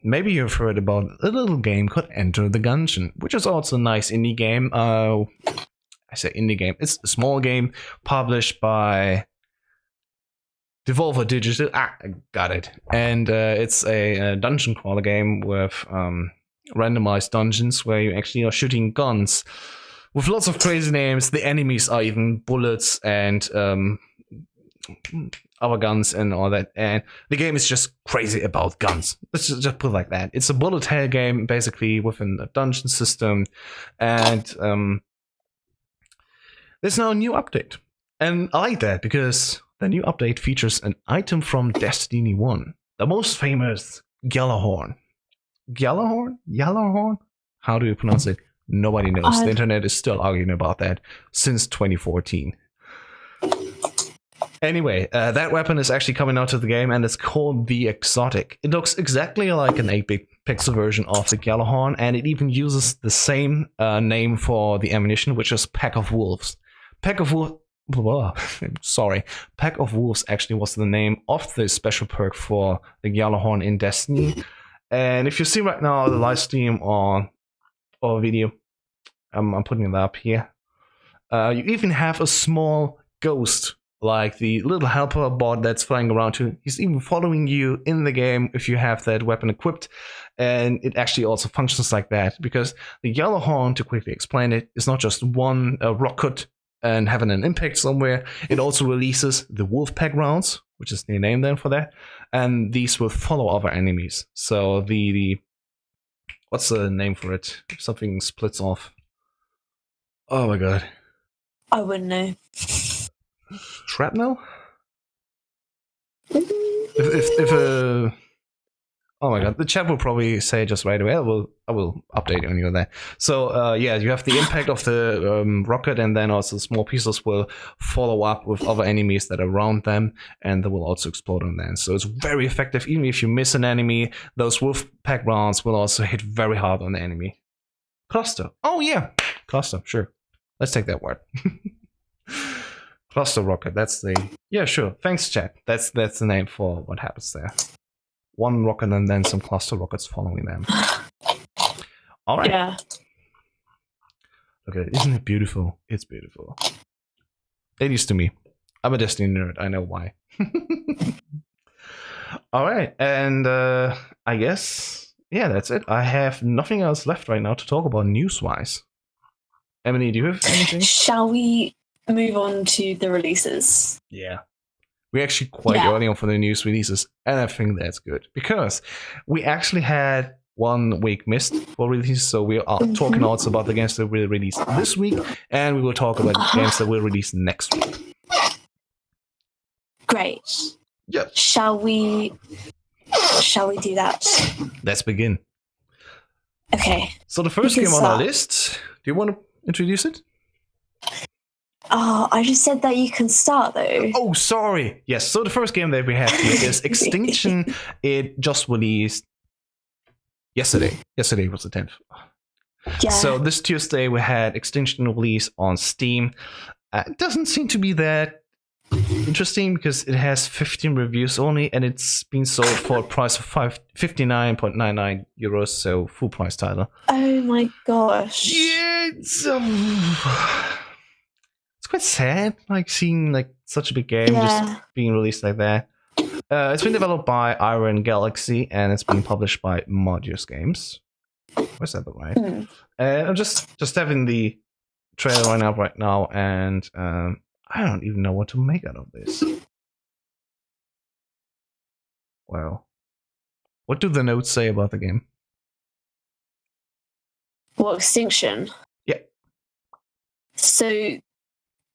maybe you've heard about a little game called Enter the Gungeon, which is also a nice indie game. I say indie game. It's a small game published by Devolver Digital. I got it. And it's a dungeon crawler game with randomized dungeons where you actually are shooting guns with lots of crazy names. The enemies are even bullets and other guns and all that. And the game is just crazy about guns. Let's just put it like that. It's a bullet hell game, basically, within a dungeon system. And there's now a new update. And I like that because the new update features an item from Destiny 1. The most famous Gjallarhorn. Gjallarhorn? How do you pronounce it? Nobody knows. The internet is still arguing about that since 2014. Anyway, that weapon is actually coming out to the game, and it's called the Exotic. It looks exactly like an 8-bit pixel version of the Gjallarhorn, and it even uses the same name for the ammunition, which is Pack of Wolves. Pack of Wolves actually was the name of the special perk for the Gjallarhorn in Destiny. And if you see right now the live stream or video, I'm putting it up here. You even have a small ghost, like the little helper bot that's flying around too. He's even following you in the game if you have that weapon equipped. And it actually also functions like that, because the Gjallarhorn, to quickly explain it, is not just one rocket and having an impact somewhere. It also releases the Wolfpack rounds, which is the name then for that. And these will follow other enemies. So the what's the name for it? If something splits off. Oh my god. I wouldn't know. Shrapnel? If oh my god, the chat will probably say just right away. I will update on you on that. So yeah, you have the impact of the rocket, and then also small pieces will follow up with other enemies that are around them, and they will also explode on them. So it's very effective. Even if you miss an enemy, those Wolfpack rounds will also hit very hard on the enemy. Cluster. Oh yeah, cluster. Sure, let's take that word. Cluster rocket. That's the sure. Thanks, chat. That's the name for what happens there. One rocket and then some cluster rockets following them. All right. Yeah. Okay, isn't it beautiful? It's beautiful. It used to me. I'm a Destiny nerd. I know why. All right, and I guess that's it. I have nothing else left right now to talk about news-wise. Emily, do you have anything? Shall we move on to the releases? Yeah. We're actually quite early on for the news releases, and I think that's good, because we actually had 1 week missed for releases, so we are talking also about the games that will release this week, and we will talk about games that will release next week. Great. Yep. Shall we do that? Let's begin. Okay. So the first game on our list, do you want to introduce it? Oh, I just said that you can start, though. Oh, sorry. Yes, so the first game that we have here is Extinction. It just released yesterday. Yesterday was the 10th. Yeah. So this Tuesday we had Extinction release on Steam. It doesn't seem to be that interesting because it has 15 reviews only, and it's been sold for a price of 59.99 euros, so full price title. Oh my gosh. Yeah, it's quite sad, like seeing like such a big game just being released like that. It's been developed by Iron Galaxy, and it's been published by Modius Games. Where's that right? And I'm just having the trailer right now, and I don't even know what to make out of this. Well, what do the notes say about the game? Well, Extinction. Yeah. So,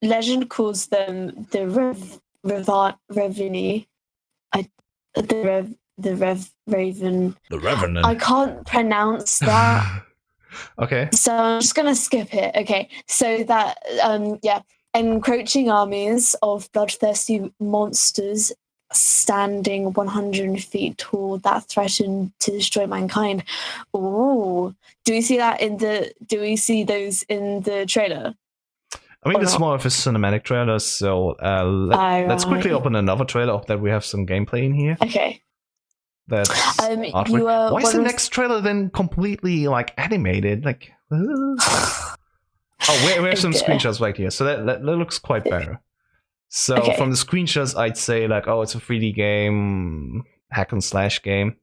Legend calls them the Revenue. I Raven. The Revenant. I can't pronounce that. Okay. So I'm just gonna skip it. Okay. So that encroaching armies of bloodthirsty monsters standing 100 feet tall that threaten to destroy mankind. Oh, do we see those in the trailer? I mean, it's more of a cinematic trailer, so let's quickly open another trailer that we have some gameplay in here. Okay. That's why is the next trailer then completely like animated? Like, we have some screenshots right here, so that looks quite better. So from the screenshots, I'd say like, oh, it's a 3D game, hack and slash game,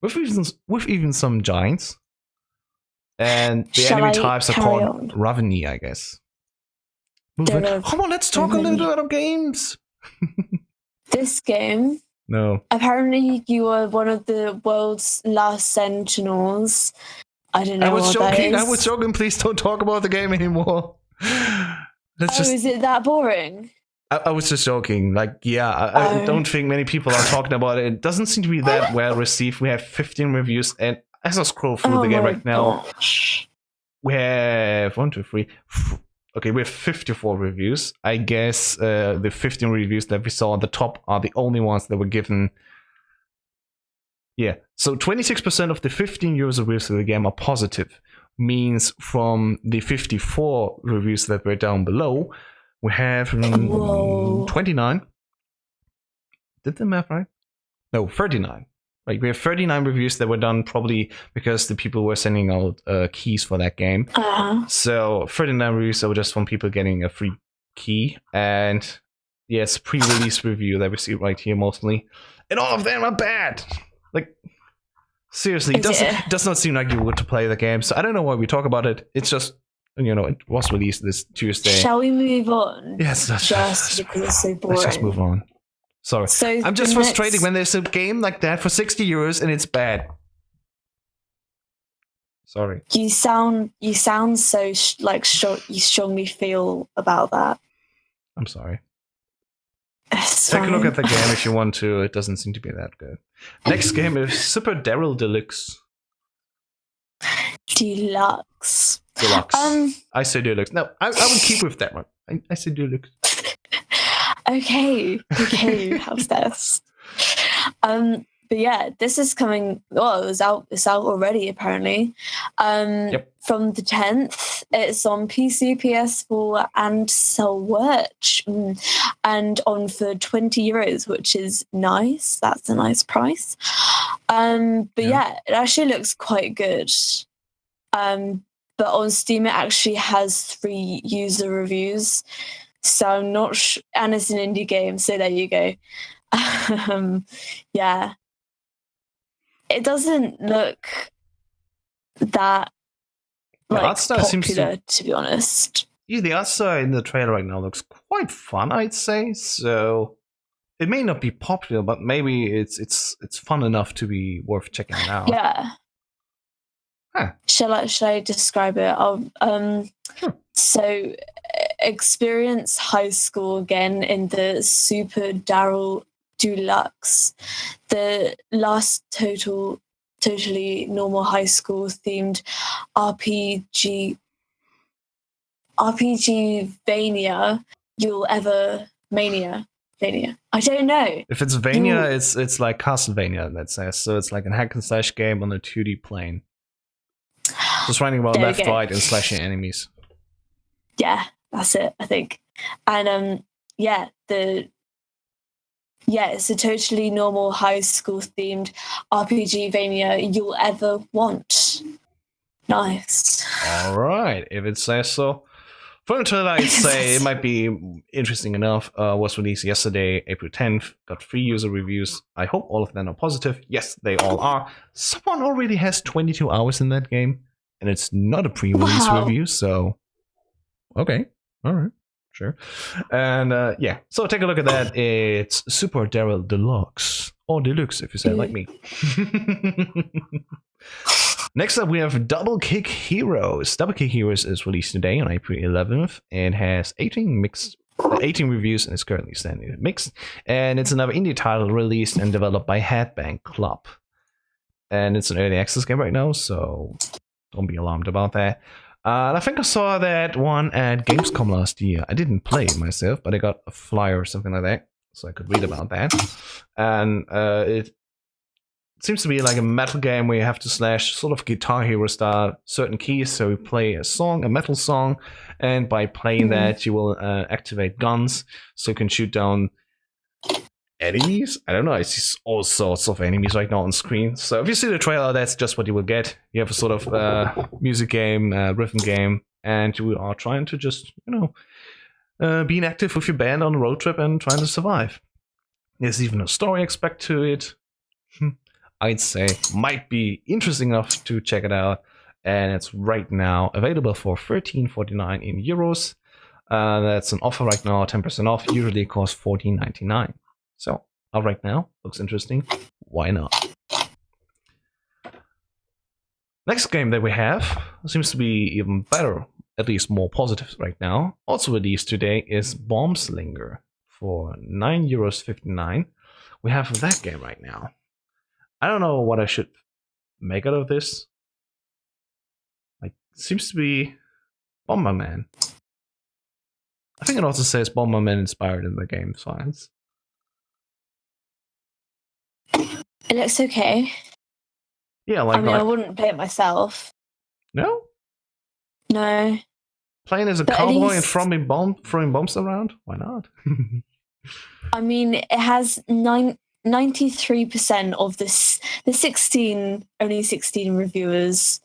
with even some giants, and the enemy types are called Raveni, I guess. Come on, let's talk a little bit about games. This game. No. Apparently, you are one of the world's last sentinels. I don't know. I was joking. Please don't talk about the game anymore. Is it that boring? I was just joking. Like, I don't think many people are talking about it. It doesn't seem to be that well received. We have 15 reviews, and as I scroll through the game right now, we have 1, 2, 3. Okay, we have 54 reviews. I guess the 15 reviews that we saw at the top are the only ones that were given. Yeah, so 26% of the 15 user reviews of the game are positive. Means from the 54 reviews that were down below, we have 29. Did the math right? No, 39. Like, we have 39 reviews that were done probably because the people were sending out keys for that game. So 39 reviews that were just from people getting a free key. And yes, pre-release review that we see right here mostly. And all of them are bad. Like, seriously, it does not seem like you would to play the game. So I don't know why we talk about it. It's just, it was released this Tuesday. Shall we move on? Yes, because it's so boring. Let's just move on. Sorry. So I'm just frustrated when there's a game like that for 60 euros and it's bad. Sorry. You sound so you strongly feel about that. I'm sorry. Take a look at the game if you want to. It doesn't seem to be that good. Next game is Super Daryl Deluxe. Deluxe. I say Deluxe. No, I would keep with that one. I say Deluxe. Okay, how's this? But yeah, this is coming. Oh, it's out already apparently. From the 10th, it's on PC, PS4, and Switch, and on for 20 euros, which is nice. That's a nice price. But yeah, it actually looks quite good. But on Steam, it actually has 3 user reviews. So I'm not and it's an indie game, so there you go. Yeah. It doesn't look that popular, to be honest. Yeah, the art style in the trailer right now looks quite fun, I'd say. So it may not be popular, but maybe it's fun enough to be worth checking out. Yeah. Huh. Shall I describe it? Sure. So experience high school again in the Super Daryl Deluxe, the last totally normal high school themed RPG Vania you'll ever Vania. I don't know. If it's Vania, it's like Castlevania, let's say. So it's like a hack and slash game on a 2D plane. Just running about left, right, and slashing enemies. Yeah, that's it, I think. And it's a totally normal high school themed RPG Vania you'll ever want. Nice. All right, if it says so. For the trailer, I'd say it might be interesting enough. Was released yesterday, April 10th. Got 3 user reviews. I hope all of them are positive. Yes, they all are. Someone already has 22 hours in that game, and it's not a pre-release review, so okay, all right, sure. And so take a look at that. It's Super Daryl Deluxe, or Deluxe if you say it like me. Next up, we have Double Kick Heroes. Double Kick Heroes is released today on April 11th and has 18 mixed 18 reviews and is currently standing mixed. And it's another indie title released and developed by Headbang Club. And it's an early access game right now, so don't be alarmed about that. And I think I saw that one at Gamescom last year. I didn't play it myself, but I got a flyer or something like that, so I could read about that. And it seems to be like a metal game where you have to slash sort of Guitar Hero style certain keys. So you play a song, a metal song, and by playing that, you will activate guns, so you can shoot down enemies. I don't know. I see all sorts of enemies right now on screen. So if you see the trailer, that's just what you will get. You have a sort of music game, rhythm game, and you are trying to just, being active with your band on a road trip and trying to survive. There's even a story aspect to it. I'd say might be interesting enough to check it out. And it's right now available for €13.49 in euros. That's an offer right now, 10% off. Usually it costs $14.99. So, right now, looks interesting. Why not? Next game that we have seems to be even better, at least more positive right now. Also released today is Bombs Linger for €9.59. We have that game right now. I don't know what I should make out of this. Like, seems to be Bomberman. I think it also says Bomberman inspired in the game science. It looks okay. Yeah, like I wouldn't play it myself. No? No. Playing as a cowboy and throwing bombs around? Why not? I mean, it has 93% of this. Only 16 reviewers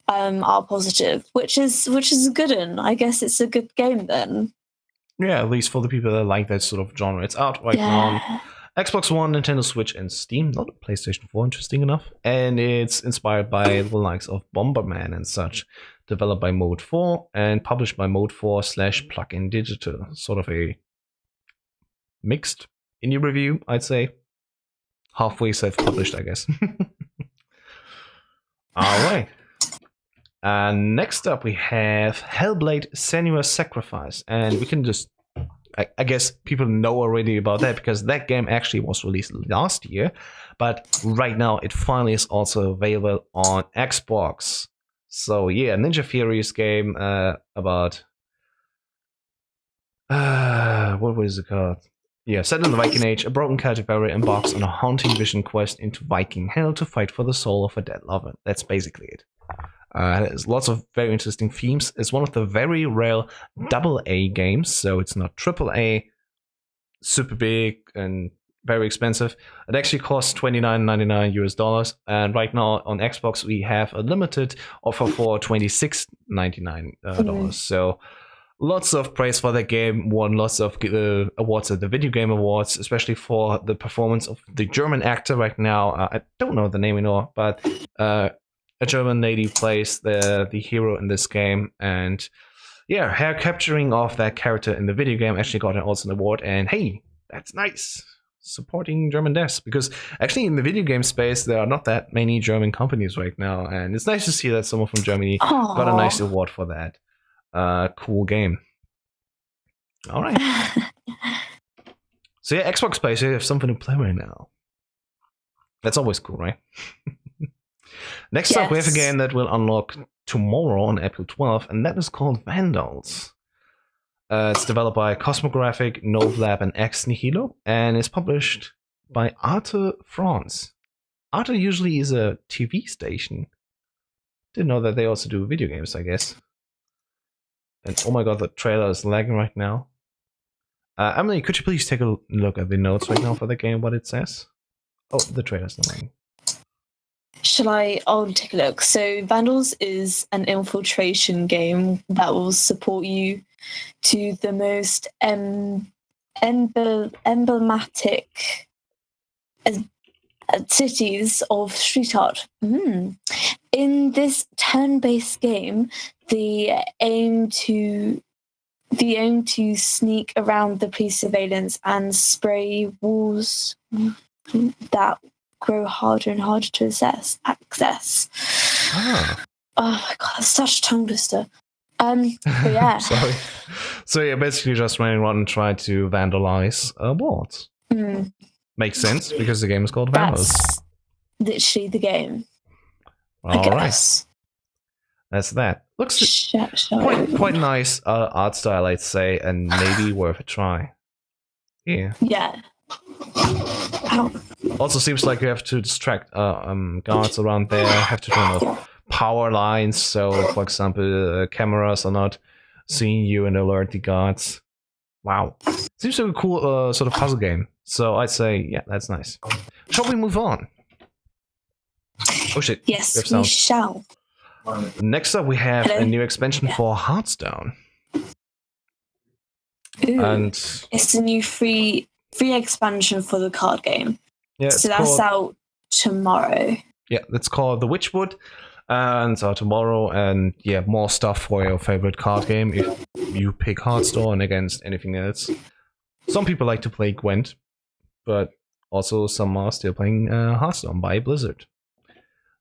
are positive, which is a good one. I guess it's a good game then. Yeah, at least for the people that like that sort of genre. It's out right now on Xbox One, Nintendo Switch, and Steam. Not PlayStation 4, interesting enough. And it's inspired by the likes of Bomberman and such. Developed by Mode 4 and published by Mode 4 / Plug-in Digital. Sort of a mixed indie review, I'd say. Halfway self-published, I guess. Alright. And next up we have Hellblade Senua's Sacrifice. And we can just... I guess people know already about that because that game actually was released last year. But right now it finally is also available on Xbox. So yeah, Ninja Theory's game about... what was it called? Yeah, set in the Viking Age, a broken Celtic warrior embarks on a haunting vision quest into Viking hell to fight for the soul of a dead lover. That's basically it. There's lots of very interesting themes. It's one of the very rare AA games, so it's not AAA, super big and very expensive. It actually costs $29.99 and right now on Xbox we have a limited offer for $26.99. So lots of praise for that game. Won lots of awards at the Video Game Awards, especially for the performance of the German actor right now. I don't know the name anymore, but a German lady plays the hero in this game. And yeah, her capturing of that character in the video game actually got also an award. And hey, that's nice. Supporting German devs. Because actually in the video game space, there are not that many German companies right now. And it's nice to see that someone from Germany got a nice award for that. Cool game. All right. So yeah, Xbox space, you have something to play right now. That's always cool, right? Next up, we have a game that will unlock tomorrow on April 12th, and that is called Vandals. It's developed by Cosmographic, Novlab, and Ex Nihilo, and it's published by Arte France. Arte usually is a TV station. Didn't know that they also do video games, I guess. And oh my god, the trailer is lagging right now. Emily, could you please take a look at the notes right now for the game, what it says? Oh, the trailer's not lagging. I'll take a look. So Vandals is an infiltration game that will support you to the most emblematic cities of street art. In this turn-based game, the aim to sneak around the police surveillance and spray walls that grow harder and harder to access. Oh my god, that's such a tongue twister. But yeah. Sorry. So you're basically just running around and try to vandalize boards. Makes sense because the game is called Vandals. That's literally the game. All right. That's that. Looks quite nice art style, I'd say, and maybe worth a try. Yeah. Yeah. Ow. Also seems like you have to distract guards around there, have to turn off power lines, so for example cameras are not seeing you and alert the guards. Wow. Seems like a cool sort of puzzle game. So I'd say, yeah, that's nice. Shall we move on? Oh shit. Yes, we shall. Next up we have a new expansion for Hearthstone. Ooh, and it's a new free expansion for the card game. Yeah, so that's out tomorrow. Yeah, it's called The Witchwood, and it's out tomorrow. And yeah, more stuff for your favorite card game if you pick Hearthstone against anything else. Some people like to play Gwent, but also some are still playing Hearthstone by Blizzard.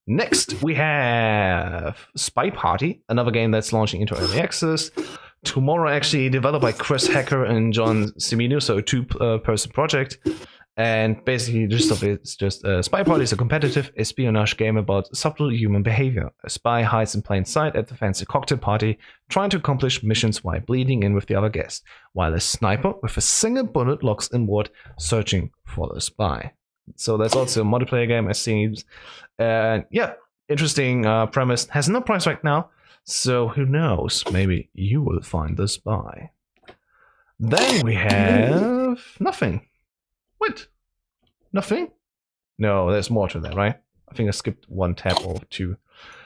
Next, we have Spy Party, another game that's launching into early access tomorrow. Actually, developed by Chris Hacker and John Cimino, so a two-person project. And basically, the gist of it is just Spy Party is a competitive espionage game about subtle human behavior. A spy hides in plain sight at the fancy cocktail party, trying to accomplish missions while bleeding in with the other guests, while a sniper with a single bullet locks inward, searching for the spy. So that's also a multiplayer game, it seems. Yeah, interesting premise. Has no price right now, so who knows? Maybe you will find the spy. Then we have nothing. What? Nothing? No, there's more to that, right? I think I skipped one tab or two.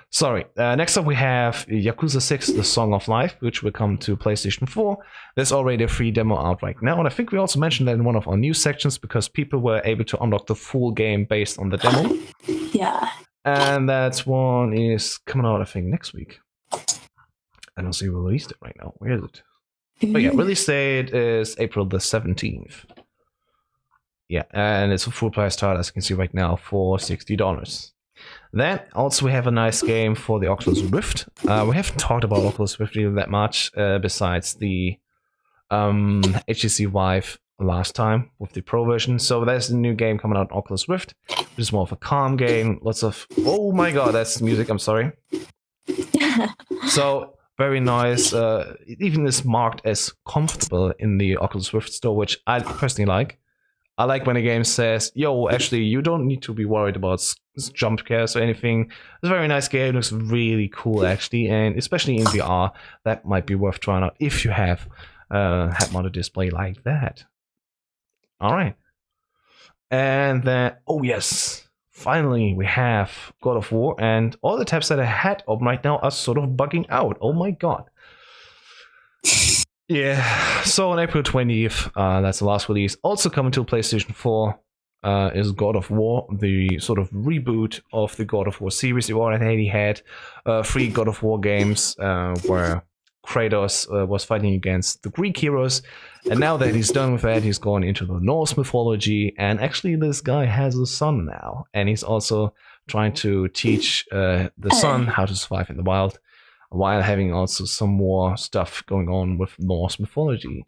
Sorry. Next up we have Yakuza 6, The Song of Life, which will come to PlayStation 4. There's already a free demo out right now, and I think we also mentioned that in one of our news sections because people were able to unlock the full game based on the demo. Yeah. And that one is coming out, I think, next week. I don't see who released it right now. Where is it? Oh yeah, release date is April the 17th. Yeah, and it's a full price title, as you can see right now, for $60. Then also we have a nice game for the Oculus Rift. We haven't talked about Oculus Rift really that much, besides the HTC Vive last time with the Pro version. So there's a new game coming out on Oculus Rift, which is more of a calm game. Lots of, oh my god, that's music, I'm sorry. So very nice. It even is marked as comfortable in the Oculus Rift store, which I personally like. I like when a game says, yo, actually, you don't need to be worried about jump scares or anything. It's a very nice game. It looks really cool, actually. And especially in VR, that might be worth trying out if you have a head-mounted display like that. All right. And then, oh, yes. Finally, we have God of War. And all the tabs that I had open right now are sort of bugging out. Oh, my God. Yeah, so on April 20th, that's the last release. Also coming to PlayStation 4 is God of War, the sort of reboot of the God of War series. You already had 3 God of War games where Kratos was fighting against the Greek heroes. And now that he's done with that, he's gone into the Norse mythology. And actually, this guy has a son now. And he's also trying to teach the son how to survive in the wild, while having also some more stuff going on with Norse mythology.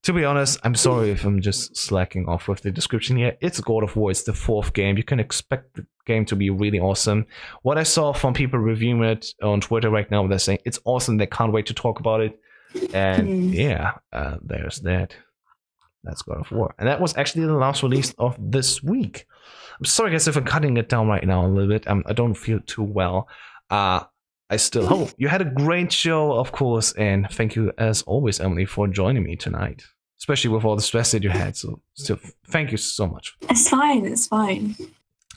To be honest, I'm sorry if I'm just slacking off with the description here. It's God of War, it's the 4th game. You can expect the game to be really awesome. What I saw from people reviewing it on Twitter right now, they're saying it's awesome, they can't wait to talk about it. And yeah, there's that. That's God of War. And that was actually the last release of this week. I'm sorry guys if I'm cutting it down right now a little bit. I don't feel too well. I still hope you had a great show, of course, and thank you as always, Emily, for joining me tonight, especially with all the stress that you had. So, still, thank you so much. It's fine. It's fine.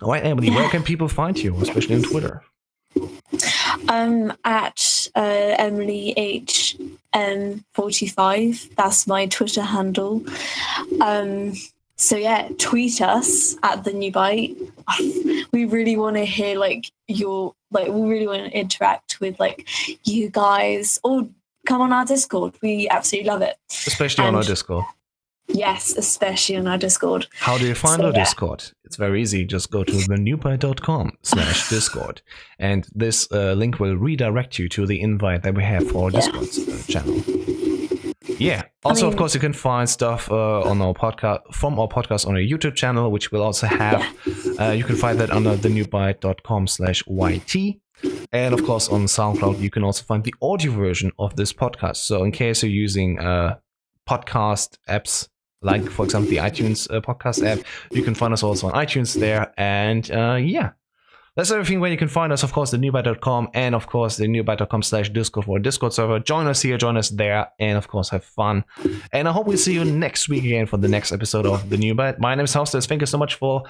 All right, Emily, where can people find you, especially on Twitter? At Emily H 45. That's my Twitter handle. So yeah, tweet us at the new Byte. We really want to hear we really want to interact with you guys, or come on our Discord. We absolutely love it. Especially on our Discord. Yes, especially on our Discord. How do you find our Discord? It's very easy. Just go to thenewbyte.com/Discord. And this link will redirect you to the invite that we have for our Discord channel. Yeah. Also, of course, you can find stuff on our podcast on our YouTube channel, which we'll also have. You can find that under thenewbyte.com/YT. And of course, on SoundCloud, you can also find the audio version of this podcast. So in case you're using podcast apps, like, for example, the iTunes podcast app, you can find us also on iTunes there. And that's everything where you can find us, of course, thenewbyte.com, and of course, thenewbyte.com/Discord for a Discord server. Join us here, join us there, and of course, have fun. And I hope we'll see you next week again for the next episode of The New Byte. My name is Haustest. Thank you so much for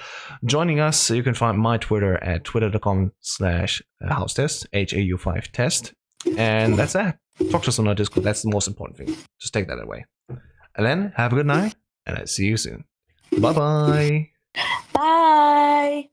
joining us. You can find my Twitter at twitter.com/Haustest, HAU5test. And that's that. Talk to us on our Discord. That's the most important thing. Just take that away. And then, have a good night, and I'll see you soon. Bye-bye. Bye.